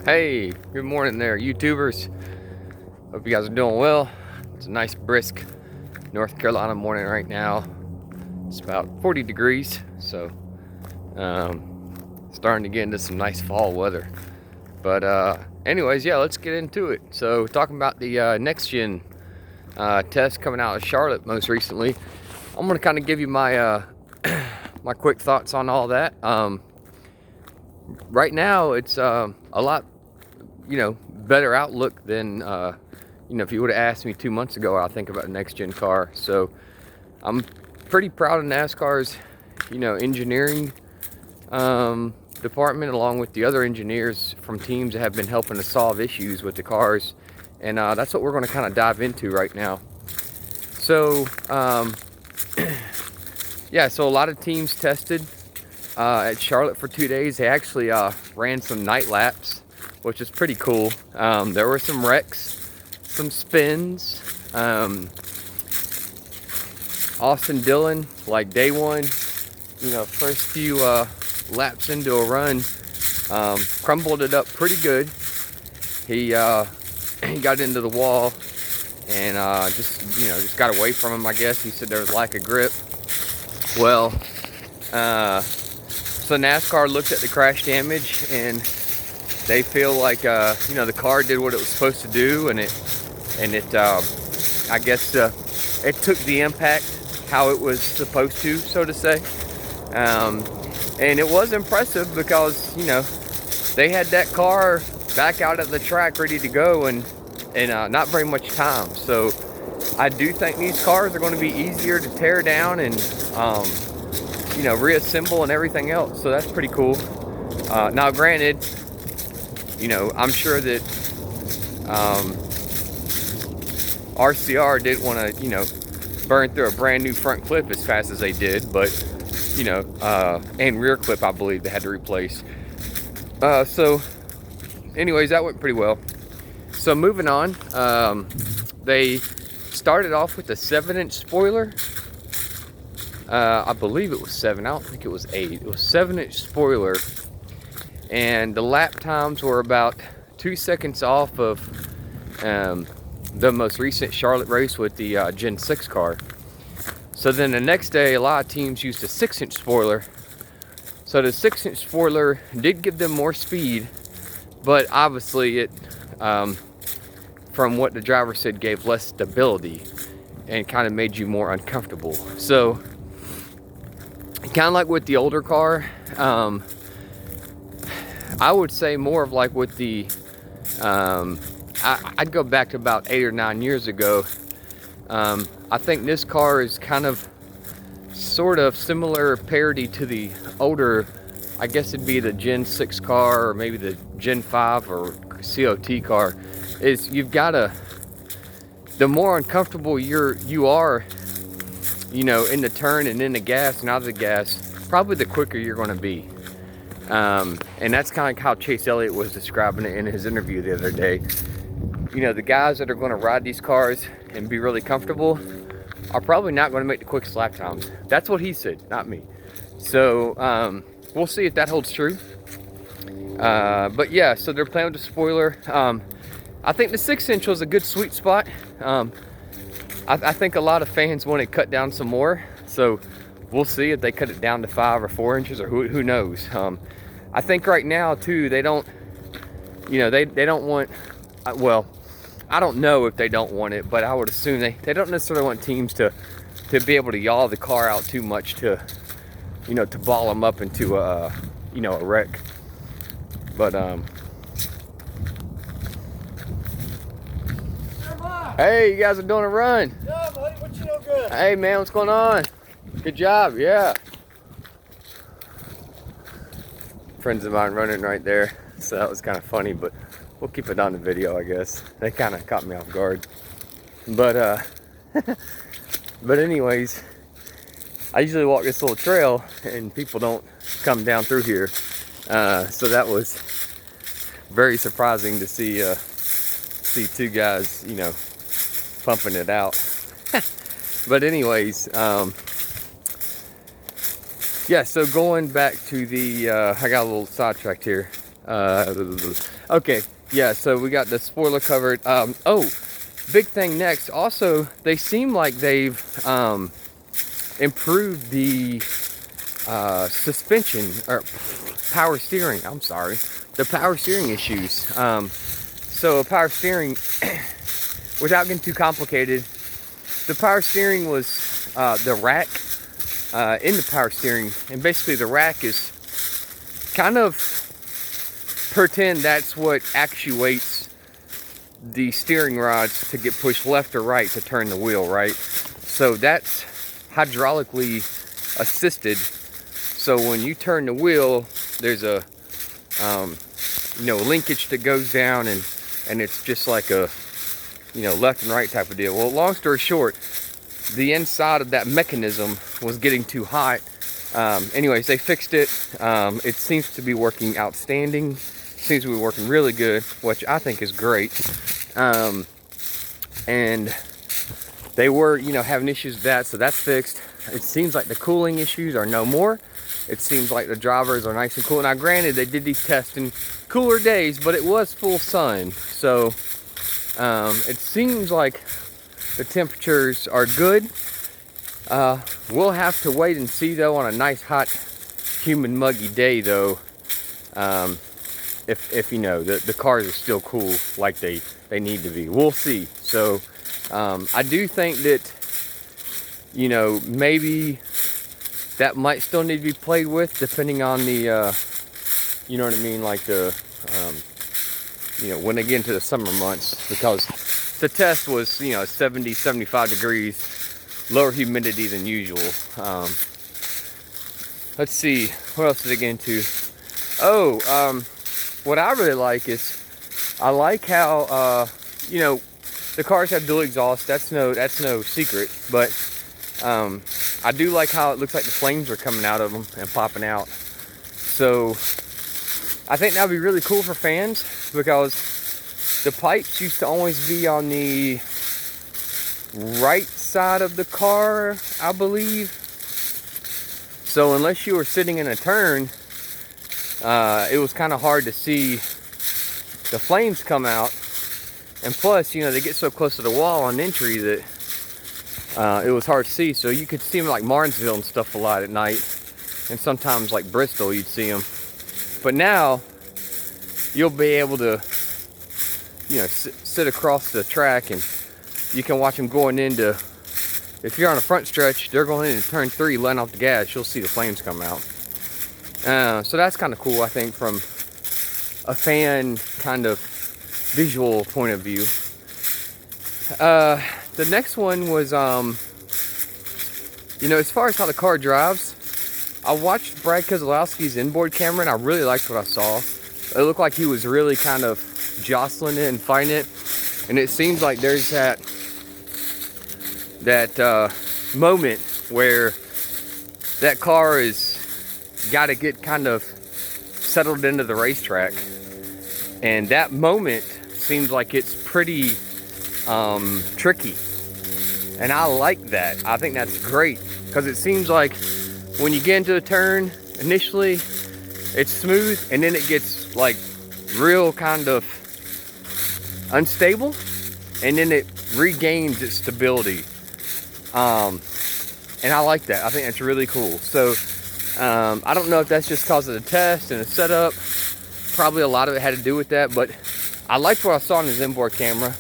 Hey, good morning there, YouTubers. Hope you guys are doing well. It's a nice, brisk North Carolina morning right now. It's about 40 degrees, so starting to get into some nice fall weather. But anyways, yeah, let's get into it. So talking about the next gen test coming out of Charlotte most recently, I'm gonna kind of give you my my quick thoughts on all that. Right now, it's a lot, better outlook than, if you would have asked me 2 months ago, I think about the next gen car. So I'm pretty proud of NASCAR's, engineering department, along with the other engineers from teams that have been helping to solve issues with the cars. And that's what we're going to kind of dive into right now. So, yeah, so a lot of teams tested at Charlotte for 2 days. They actually ran some night laps, which is pretty cool. There were some wrecks, some spins. Austin Dillon, like day one, first few laps into a run, crumbled it up pretty good. He got into the wall and just got away from him, I guess. He said there was lack of grip. Well, so NASCAR looked at the crash damage and they feel like the car did what it was supposed to do, and it I guess it took the impact how it was supposed to, so to say. And it was impressive because they had that car back out at the track ready to go and not very much time. So I do think these cars are going to be easier to tear down and reassemble and everything else. So that's pretty cool. Now granted, I'm sure that RCR didn't want to burn through a brand new front clip as fast as they did, but and rear clip, I believe they had to replace. So anyways, that went pretty well. So moving on, they started off with a 7-inch spoiler. I believe it was 7. I don't think it was 8. It was 7-inch spoiler, and the lap times were about 2 seconds off of the most recent Charlotte race with the Gen 6 car. So then the next day, a lot of teams used a 6-inch spoiler. So the 6-inch spoiler did give them more speed, but obviously it, from what the driver said, gave less stability and kind of made you more uncomfortable. So kind of like with the older car, I would say more of like with the, I'd go back to about 8 or 9 years ago. I think this car is kind of sort of similar parity to the older, I guess it'd be the Gen 6 car or maybe the Gen 5 or COT car. Is you've got to, the more uncomfortable you are, in the turn and in the gas and out of the gas, probably the quicker you're going to be. And that's kind of how Chase Elliott was describing it in his interview the other day. The guys that are going to ride these cars and be really comfortable are probably not going to make the quickest lap times. That's what he said, not me. So we'll see if that holds true. But yeah, so they're playing with the spoiler. I think the 6-inch was a good sweet spot. I think a lot of fans want it cut down some more. So we'll see if they cut it down to 5 or 4 inches, or who knows. I think right now too, they don't, they don't want, well, I don't know if they don't want it, but I would assume they don't necessarily want teams to be able to yaw the car out too much to, to ball them up into a wreck. But hey, you guys are doing a run. Yeah, buddy, what you doing good? Hey man, what's going on? Good job, yeah. Friends of mine running right there, so that was kind of funny, but we'll keep it on the video, I guess. They kind of caught me off guard. But but anyways, I usually walk this little trail and people don't come down through here. So that was very surprising to see two guys, pumping it out. But anyways, yeah, so going back to the, I got a little sidetracked here. Okay, yeah, so we got the spoiler covered. Oh, big thing next. Also, they seem like they've improved the suspension or power steering. I'm sorry, the power steering issues. So power steering, without getting too complicated, the power steering was the rack in the power steering, and basically the rack is kind of, pretend that's what actuates the steering rods to get pushed left or right to turn the wheel, right? So that's hydraulically assisted. So when you turn the wheel, there's a linkage that goes down, and it's just like a left and right type of deal. Well, long story short, the inside of that mechanism was getting too hot. Anyways, they fixed it. It seems to be working outstanding. Seems to be working really good, which I think is great. And they were, having issues with that, so that's fixed. It seems like the cooling issues are no more. It seems like the drivers are nice and cool. Now, granted, they did these tests in cooler days, but it was full sun, so it seems like the temperatures are good. We'll have to wait and see, though, on a nice, hot, humid, muggy day, though. If the cars are still cool like they need to be. We'll see. So I do think that maybe that might still need to be played with, depending on the you know what I mean, like the when they get into the summer months, because the test was 70, 75 degrees, lower humidity than usual. Let's see, what else did I get into? What I really like is, I like how the cars have dual exhaust. That's no secret, but I do like how it looks like the flames are coming out of them and popping out. So I think that would be really cool for fans, because the pipes used to always be on the right side of the car, I believe. So unless you were sitting in a turn, it was kind of hard to see the flames come out. And plus, they get so close to the wall on entry that it was hard to see. So you could see them like Martinsville and stuff a lot at night, and sometimes like Bristol you'd see them. But now you'll be able to sit across the track, and you can watch them going into, if you're on a front stretch, they're going into turn 3, letting off the gas, you'll see the flames come out. So that's kind of cool, I think, from a fan kind of visual point of view. The next one was, as far as how the car drives, I watched Brad Keselowski's inboard camera, and I really liked what I saw. It looked like he was really kind of jostling it and fighting it, and it seems like there's that moment where that car is got to get kind of settled into the racetrack, and that moment seems like it's pretty tricky, and I like that. I think that's great, because it seems like when you get into a turn initially, it's smooth, and then it gets like real kind of unstable, and then it regains its stability. And I like that. I think that's really cool. So I don't know if that's just because of the test and the setup. Probably a lot of it had to do with that, but I liked what I saw on his inboard camera.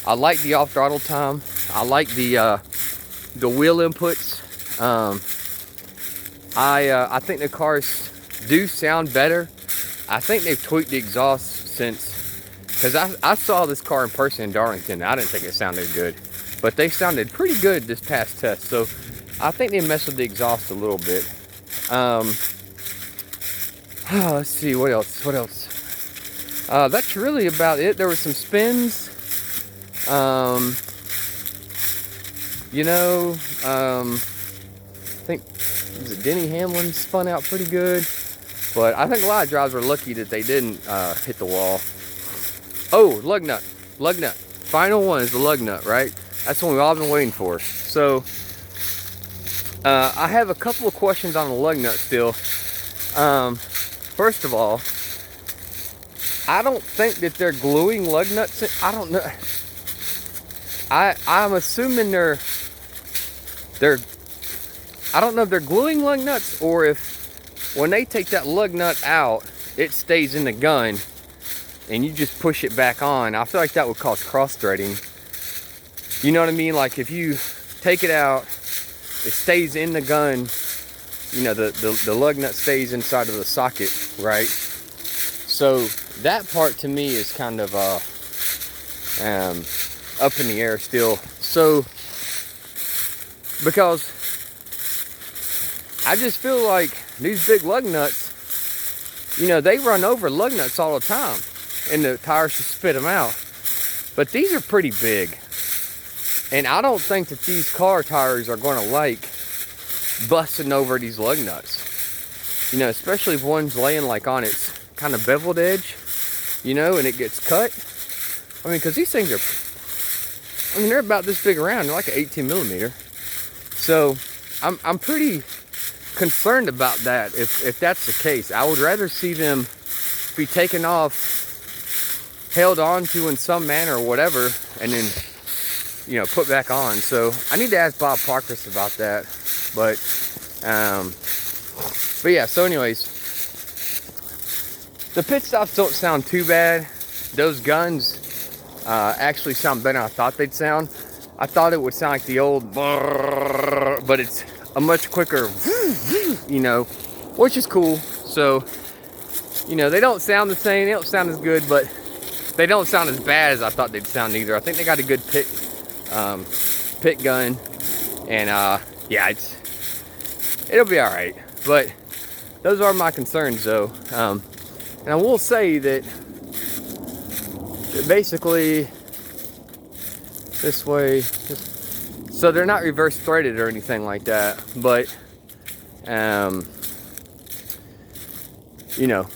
I like the off throttle time. I like the wheel inputs. I think the cars do sound better. I think they've tweaked the exhaust since, because I saw this car in person in Darlington. I didn't think it sounded good, but they sounded pretty good this past test. So I think they messed with the exhaust a little bit. Let's see, what else? That's really about it. There were some spins. I think, was it Denny Hamlin spun out pretty good, but I think a lot of drivers were lucky that they didn't hit the wall. Oh, lug nut. Final one is the lug nut, right? That's what we've all been waiting for. So I have a couple of questions on the lug nut still. First of all, I don't think that they're gluing lug nuts in. I don't know. I'm assuming they're I don't know if they're gluing lug nuts or if when they take that lug nut out, it stays in the gun and you just push it back on. I feel like that would cause cross threading. You know what I mean? Like if you take it out, it stays in the gun. You know, the lug nut stays inside of the socket, right? So that part to me is kind of up in the air still. So because I just feel like these big lug nuts, you know, they run over lug nuts all the time and the tires just spit them out. But these are pretty big. And I don't think that these car tires are going to like busting over these lug nuts. You know, especially if one's laying like on its kind of beveled edge, you know, and it gets cut. I mean, because these things are, I mean, they're about this big around. They're like an 18 millimeter. So I'm pretty concerned about that if that's the case. I would rather see them be taken off, held on to in some manner or whatever, and then, you know, put back on. So I need to ask Bob Parkhurst about that. But yeah, so anyways, the pit stops don't sound too bad. Those guns actually sound better than I thought they'd sound. I thought it would sound like the old brrr, but it's a much quicker, you know, which is cool. So, you know, they don't sound the same, they don't sound as good, but they don't sound as bad as I thought they'd sound either. I think they got a good pit gun, and yeah, it'll be all right. But those are my concerns, though. And I will say that basically this way, so they're not reverse threaded or anything like that, but you know,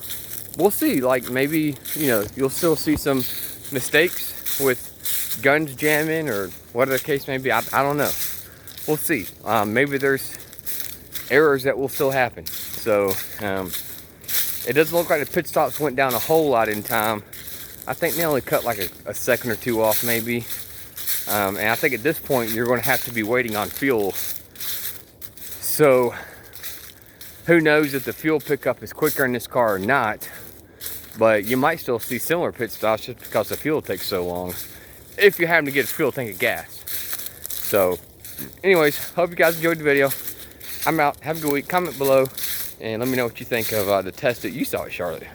we'll see. Like maybe, you know, you'll still see some mistakes with guns jamming or whatever the case may be. I don't know. We'll see. Maybe there's errors that will still happen. So it doesn't look like the pit stops went down a whole lot in time. I think they only cut like a second or two off maybe. And I think at this point you're going to have to be waiting on fuel. So who knows if the fuel pickup is quicker in this car or not. But you might still see similar pit stops just because the fuel takes so long, if you're having to get a fuel tank of gas. So anyways, hope you guys enjoyed the video. I'm out. Have a good week. Comment below and let me know what you think of the test that you saw at Charlotte.